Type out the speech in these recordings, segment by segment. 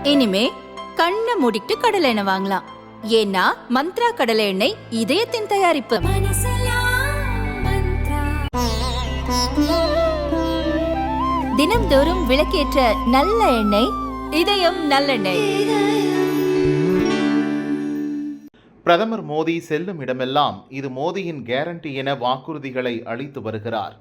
இனிமே கண்ணை மூடிட்டு கடலை எண்ணெய் வாங்கலாம். ஏன்னா மந்த்ரா கடலை எண்ணெய் இதயத்தின் தயாரிப்பு. தினம்தோறும் விளக்கேற்ற நல்ல எண்ணெய் இதயம் நல்லெண்ணெய். பிரதமர் மோடி செல்லும் இடமெல்லாம் இது மோடியின் கேரண்டி என வாக்குறுதிகளை அளித்து வருகிறார்.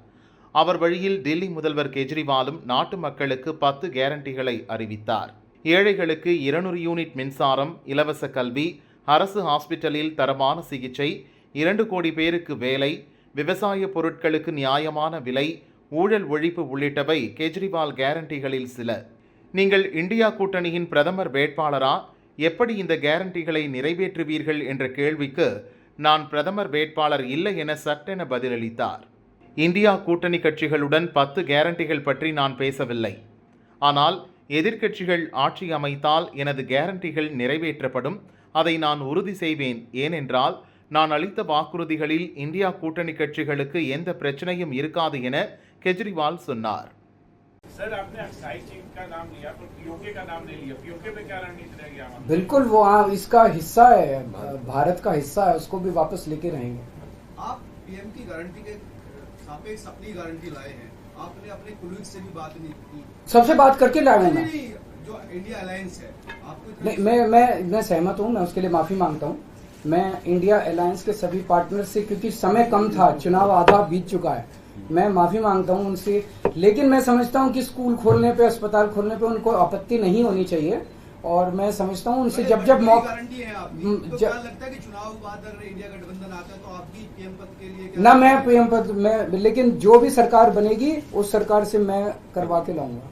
அவர் வழியில் டெல்லி முதல்வர் கெஜ்ரிவாலும் நாட்டு மக்களுக்கு 10 கேரண்டிகளை அறிவித்தார். ஏழைகளுக்கு 200 யூனிட் மின்சாரம், இலவச கல்வி, அரசு ஹாஸ்பிட்டலில் தரமான சிகிச்சை, 2 கோடி பேருக்கு வேலை, விவசாய பொருட்களுக்கு நியாயமான விலை, ஊழல் ஒழிப்பு உள்ளிட்டவை கெஜ்ரிவால் கேரண்டிகளில் சில. நீங்கள் இந்தியா கூட்டணியின் பிரதமர் வேட்பாளரா? எப்படி இந்த கேரண்டிகளை நிறைவேற்றுவீர்கள் என்ற கேள்விக்கு நான் பிரதமர் வேட்பாளர் இல்லை என சட்டென பதிலளித்தார். இந்தியா கூட்டணி கட்சிகளுடன் 10 கேரண்டிகள் பற்றி நான் பேசவில்லை. ஆனால் எதிர்க்கட்சிகள் ஆட்சி அமைத்தால் எனது கேரண்டிகள் நிறைவேற்றப்படும். அதை நான் உறுதி செய்வேன். ஏனென்றால் நான் அளித்த வாக்குறுதிகளில் இந்தியா கூட்டணி கட்சிகளுக்கு எந்த பிரச்சனையும் இருக்காது என கெஜ்ரிவால் சொன்னார். सर, आपने एक्साइज चीफ का नाम लिया पर पीओके का नाम नहीं लिया. पीओके पे क्या रणनीति रहेगी? बिल्कुल, वो इसका हिस्सा है, भारत का हिस्सा है, उसको भी वापस लेके रहेंगे. आप पीएम की गारंटी के सापेक्ष अपनी गारंटी लाए हैं. आपने अपने कुलीग से भी बात नहीं की. सबसे बात करके लाया हूँ मैं. जो इंडिया अलायंस है आपको नहीं, मैं सहमत हूँ. मैं उसके लिए माफी मांगता हूँ. मैं इंडिया अलायंस के सभी पार्टनर से, क्योंकि समय कम था, चुनाव आधा बीत चुका है, मैं माफी मांगता हूं उनसे. लेकिन मैं समझता हूं कि स्कूल खोलने पे, अस्पताल खोलने पे उनको आपत्ति नहीं होनी चाहिए. और मैं समझता हूं उनसे जब गारंटी है आपकी, तो क्या लगता है कि चुनाव बाद अगर इंडिया गठबंधन आता है तो आपकी पीएम पद के लिए ना मैं पीएम पद में, लेकिन जो भी सरकार बनेगी उस सरकार से मैं करवा के लाऊंगा.